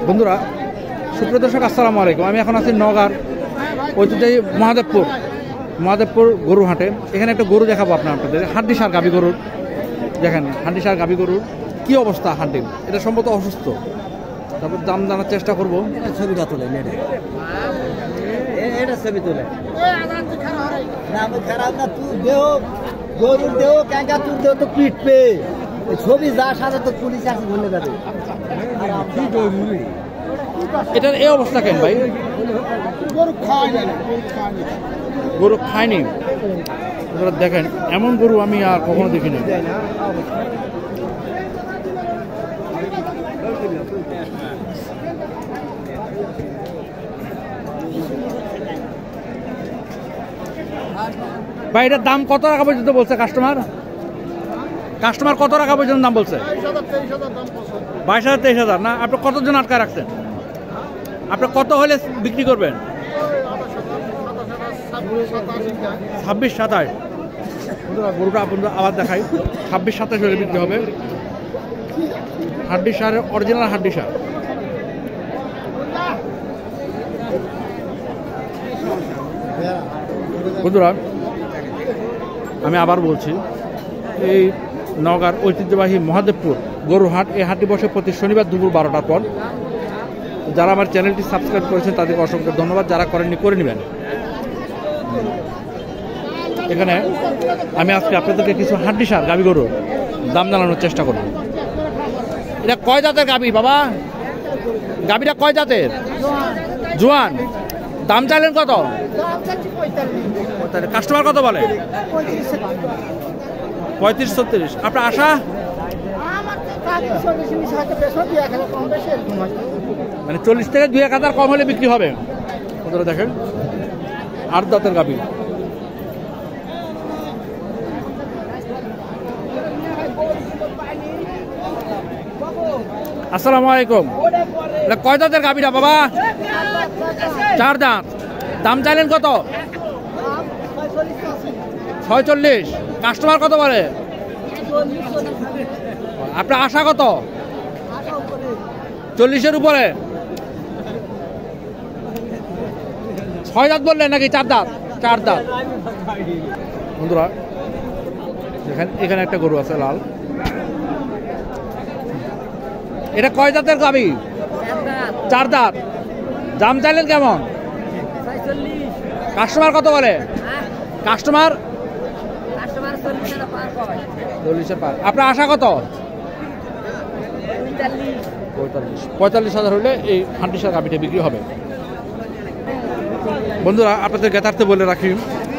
বন্ধুরা, সুপ্রিয় দর্শক, আসসালামু আলাইকুম। আমি এখন আছি নওগাঁর ঐতিহ্যবাহী মহাদেবপুর গরু হাটে। এখানে একটা গরু দেখাবো আপনাদের, হাড্ডিসার গাভী গরুর। দেখেন হাড্ডিসার গাভী গরুর কি অবস্থা। হাড্ডি এটা সম্ভবত অসুস্থ। তারপর দাম জানার চেষ্টা করবো। ছবিটা তোলে এটা ছবি তোলে খারাপ না, তুই দেহ গরুর দেহ ক্যাঙ্কা, তুই দেহ তো পিটবে ছবি যা সাথে তো পুলিশ আছে বলে যাবে। এটার এই অবস্থা কেন ভাই? গরু খায়নি। দেখেন এমন গরু আমি আর কখনো দেখিনি। ভাই এটার দাম কত টাকা পর্যন্ত বলছে কাস্টমার? কত টাকা পর্যন্ত দাম বলছে? 22,000 23,000 না? আপনি কতজন আটকায় রাখছেন? আপনি কত হলে বিক্রি করবেন? 26-27। গরুটা আপনাদের আবার দেখাই। 26-27 হলে বিক্রি হবে। হাড্ডিসার, অরিজিনাল হাড্ডিসার। বন্ধুরা, আমি আবার বলছি, এই নওগাঁর ঐতিহ্যবাহী মহাদেবপুর গরুহাট, এই হাটটি বসে প্রতি শনিবার দুপুর 12টার পর। যারা আমার চ্যানেলটি সাবস্ক্রাইব করেছেন তাদেরকে অসংখ্য ধন্যবাদ, যারা করেননি করে নেবেন। এখানে আমি আজকে আপনাদেরকে কিছু হাড্ডিসার গাভী গরুর দাম জানানোর চেষ্টা করব। এটা কয় জাতের গাভী বাবা? গাভীটা কয় জাতের? জোয়ান। দাম চাইলেন কত? কাস্টমার কত বলে? 35-36। আপনার আশা? মানে 40 থেকে 2-1,000 কম হলে বিক্রি হবে। ওদের দেখেন 8 দাঁতের গাভী। আসসালামু আলাইকুম। কয় দাঁতের গাভীটা বাবা? 4 দাঁত। দাম চাইলেন কত? 46। কাস্টমার কত বলে? আপনার আশা কত? 40-এর উপরে। 6 দাঁত বললেন নাকি 4 দাঁত? 4 দাঁত। বন্ধুরা এখানে একটা গরু আছে লাল। এটা কয় দাঁতের গাভী? 4 দাঁত। দাম চাইলেন কেমন? কাস্টমার কত বলে? কাস্টমার 40-এর পার। আপনার আশা কত? 45,000 হলে এই হাড্ডিসার গাভীটা বিক্রি হবে। বন্ধুরা, আপনাদের জ্ঞাতার্থে বলে রাখি,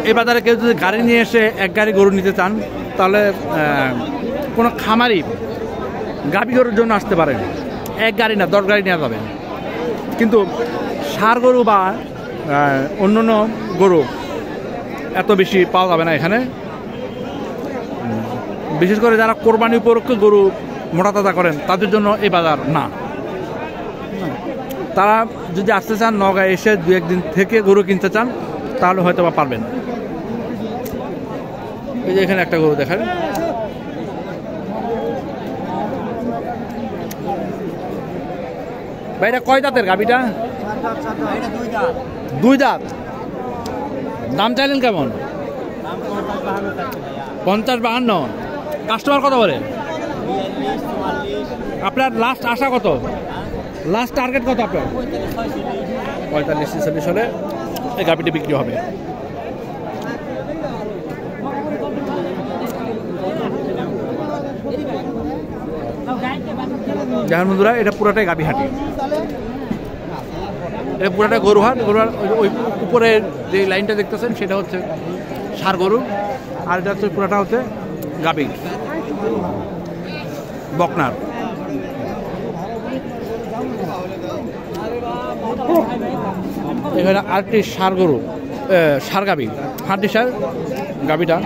এই বাজারে কেউ যদি গাড়ি নিয়ে এসে এক গাড়ি গরু নিতে চান তাহলে কোনো খামারি গাভী গরুর জন্য আসতে পারেন। এক গাড়ি না, 10 গাড়ি নেওয়া যাবে। কিন্তু ষাঁড় গরু বা অন্যান্য গরু এত বেশি পাওয়া যাবে না এখানে। বিশেষ করে যারা কোরবানি উপলক্ষে গরু মোটা তাজা করেন তাদের জন্য এই বাজার না। তারা যদি আসতে চান, নওগাঁয় এসে 2-1 দিন থেকে গরু কিনতে চান তাহলে হয়তো বা পারবেন। এই যে এখানে একটা গরু দেখেন। ভাই এটা কয় দাঁতের গাভীটা? 2 দাঁত। দাম চাইলেন কেমন? 50-52। কাস্টমার কত বলে? আপনার লাস্ট আশা কত? লাস্ট টার্গেট কত আপনার? 45-46 হলে এই গাভীটি বিক্রি হবে। দেখেন বন্ধুরা, এটা পুরাটাই গাভী হাটি। এটা পুরাটা গরুহাট। ওই উপরে যে লাইনটা দেখতেছেন সেটা হচ্ছে ষাঁড় গরু, আর এটা হচ্ছে পুরাটা হচ্ছে গাভী বকনার। এখানে আরেকটি ষাঁড় গরু, ষাঁড় গাভী, হাড্ডিসার গাভীটা।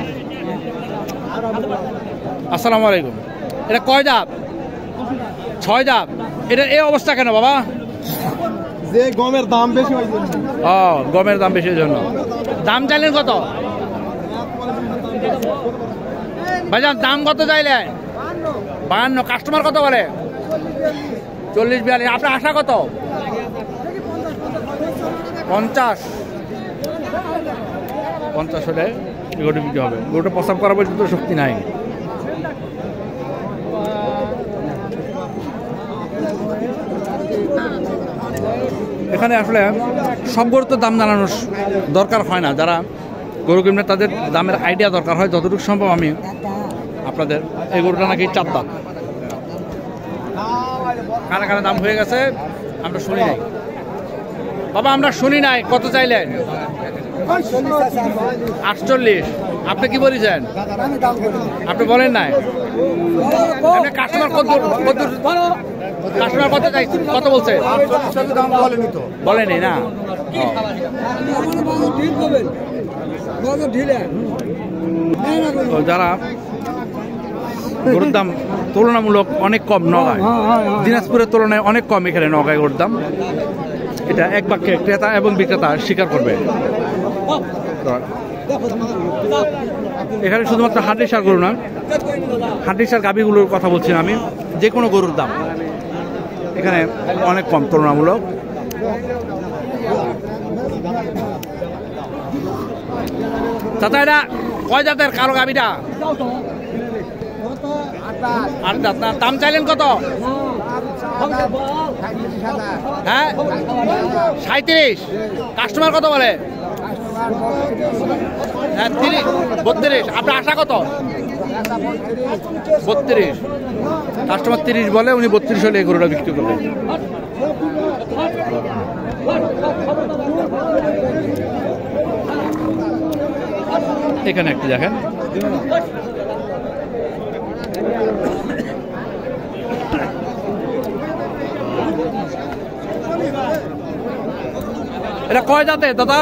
আসসালামু আলাইকুম। এটা কয় দাঁত? 6 দাঁত। এটা এই অবস্থা কেন বাবা? যে গমের দাম বেশি হয়েছে। ও, গমের দাম বেশির জন্য। দাম চাইলেন কত ভাইজান? দাম কত চাইলেন? 52। কাস্টমার কত বলে? 40-42। আপনার আশা কত? 50 হলে গরুটা বিক্রি হবে। গরুটা প্রস্রাব করা পর্যন্ত শক্তি নাই। এখানে আসলে সব গরুর তো দাম জানানোর দরকার হয় না। যারা গরু কিনবে তাদের দামের আইডিয়া দরকার হয়। যতটুকু সম্ভব আমি আপনাদের, এই গরুটা নাকি 4 দাঁত। কারা কারা দাম হয়ে গেছে আমরা শুনি নাই। বাবা আমরা শুনি নাই, কত চাইলেন? 48। আপনি কি বলেছেন? আপনি বলেন নাই? কাস্টমার কাস্টমার কত চাইছেন, কত বলছে? বলেনি না। যারা গরুর দাম তুলনামূলক অনেক কম নগাঁয়, দিনাজপুরের তুলনায় অনেক কম এখানে নগাঁয় গরুর দাম। এটা এক বাক্যে ক্রেতা এবং বিক্রেতা স্বীকার করবে। এখানে শুধুমাত্র হাড্ডিসার গরু না, হাড্ডিসার গাভীগুলোর কথা বলছি আমি। যে কোনো গরুর দাম এখানে অনেক কম তুলনামূলক। চাচা এটা কয় জাতের কালো গাভীটা? 8 দাঁত না। দাম চাইলেন কত? হ্যাঁ 37। কাস্টমার কত বলে? 32। আপনার আশা কত? 32। কাস্টমার 30 বলে, উনি 32 হলে এই গরুটা বিক্রি করবেন। এখানে একটি দেখেন, এটা কয় দাঁতে দাদা?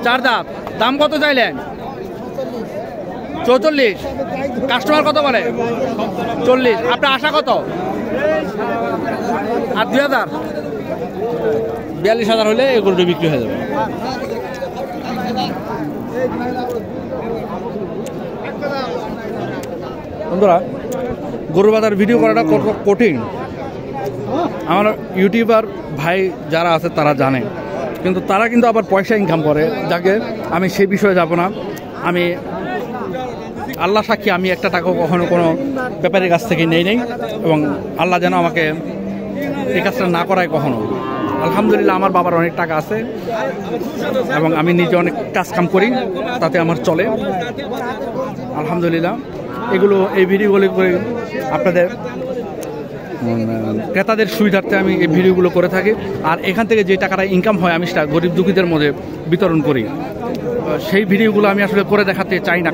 4 দাঁত। দাম কত চাইলেন? 44। কাস্টমার কত বলে? 40। আপনার আশা কত? আর 2000। 42,000 হলে এই গরুটা বিক্রি হয়ে যাবে। বন্ধুরা, গরু বাজার ভিডিও করাটা কত কঠিন আমার ইউটিউবার ভাই যারা আছে তারা জানে, কিন্তু তারা কিন্তু আবার পয়সা ইনকাম করে। যাকে আমি সেই বিষয়ে যাব না। আমি আল্লাহ সাক্ষী, আমি একটা টাকা কখনো কোনো ব্যাপারীর কাছ থেকে নেই এবং আল্লাহ যেন আমাকে এই কাজটা না করায় কখনো। আলহামদুলিল্লাহ আমার বাবার অনেক টাকা আছে এবং আমি নিজে অনেক কাজ কাম করি, তাতে আমার চলে আলহামদুলিল্লাহ। এগুলো এই ভিডিওগুলো করে আপনাদের ক্রেতাদের সুবিধার্থে আমি এই ভিডিওগুলো করে থাকি। আর এখান থেকে যে টাকাটা ইনকাম হয় আমি সেটা গরিব দুঃখীদের মধ্যে বিতরণ করি। সেই ভিডিওগুলো আমি আসলে করে দেখাতে চাই না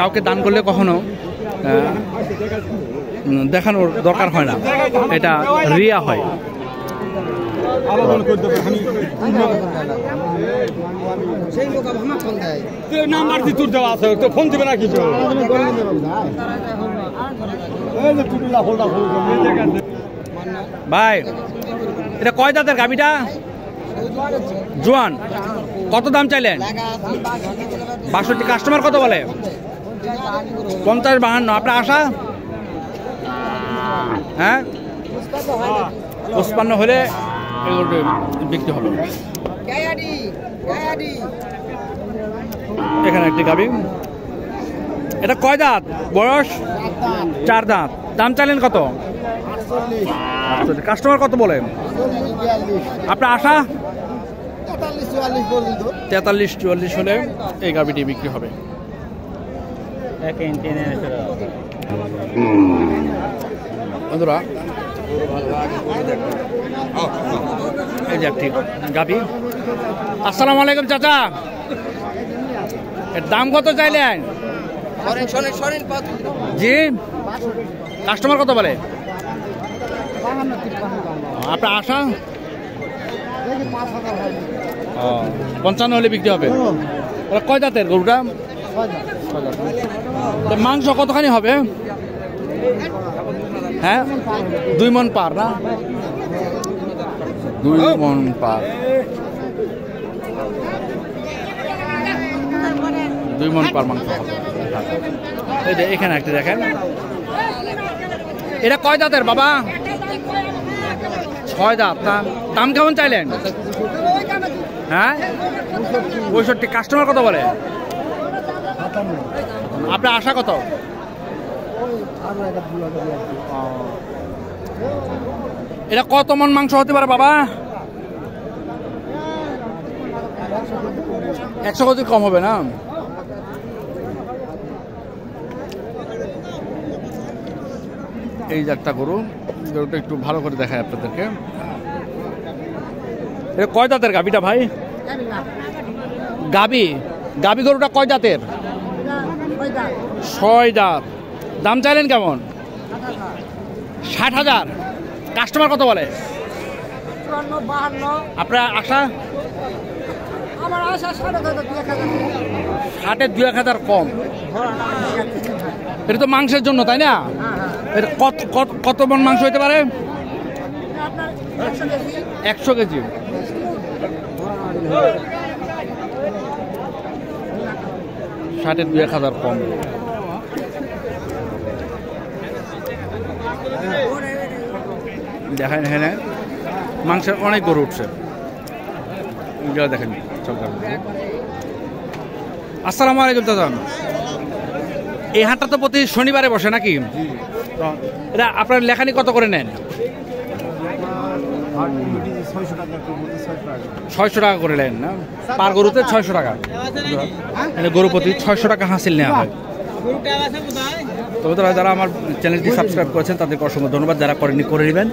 কাউকে দান করলে কখনো দেখানোর দরকার হয় না, এটা রিয়া হয়। ভাই এটা কয় দাঁতের গাভীটা? জোয়ান। কত দাম চাইলেন? 62। কাস্টমার কত বলে? 50-52। আপনার আশা? হ্যাঁ 55 হলে বিক্রি হবে। এখানে একটি গাভী, এটা কয় দাঁত বয়স? 4 দাঁত। দাম চাইলেন কত? 48। কাস্টমার কত বলেন? আপনার আশা? 43-44 হলে এই গাভীটি বিক্রি হবে। বন্ধুরা, এই যে একটি গাভী। আসসালামু আলাইকুম চাচা, এর দাম কত চাইলেন? জি। কাস্টমার কত বলে? আপনার আশা? 55 হলে বিক্রি হবে। কয় দাঁতের গরুটা? মাংস কতখানি হবে? হ্যাঁ 2 মণ পার না? 2 মণ পার। 2 মণ পার মাংস হবে। এই যে এখানে একটা দেখেন, এটা কয় দাঁতের বাবা? 6 দাঁত। দাম কেমন চাইলেন? হ্যাঁ 65। কাস্টমার কত বলে? আপনার আশা কত? এটা কত মন মাংস হতে পারে বাবা? 100 কেজি কম হবে না? এই যে একটা গরুটা একটু ভালো করে দেখায় আপনাদেরকে। এটা কয় দাঁতের গাবিটা ভাই? গাবি গরুটা কয় দাঁতের? 6 দাঁত। দাম চাইলেন কেমন? 60,000। কাস্টমার কত বলে? আপনার আশা? 60-এর 2-1,000 কম। এটা তো মাংসের জন্য, তাই না? এটা কত মন মাংস হতে পারে? 100 কেজি। ষাটের 2-1,000 কম। দেখেন এখানে মাংসের অনেক গরু উঠছে। দেখেন। আসসালামু আলাইকুম দাদা। এই হাটটা তো প্রতি শনিবারে বসে নাকি? এটা আপনার লেখানি কত করে নেন? 600 টাকা করে নেন না? পার গরুতে 600 টাকা। গরু প্রতি 600 টাকা হাসিল নেওয়া হয়। তবে তারা যারা আমার চ্যানেলটি সাবস্ক্রাইব করেছেন তাদেরকে অসংখ্য ধন্যবাদ। যারা করেননি করে নেবেন।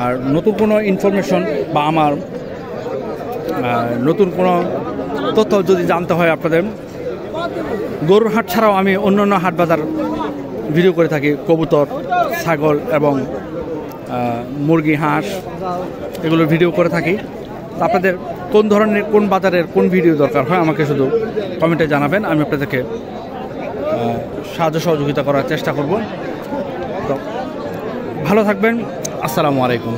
আর নতুন কোনো ইনফরমেশন বা আমার নতুন কোনো তথ্য যদি জানতে হয় আপনাদের, গরুর হাট ছাড়াও আমি অন্যান্য হাট বাজার ভিডিও করে থাকি। কবুতর, ছাগল এবং মুরগি, হাঁস এগুলোর ভিডিও করে থাকি। আপনাদের কোন ধরনের, কোন বাজারের কোন ভিডিও দরকার হয় আমাকে শুধু কমেন্টে জানাবেন। আমি আপনাদেরকে সাহায্য সহযোগিতা করার চেষ্টা করব। তো ভালো থাকবেন। আসসালামু আলাইকুম।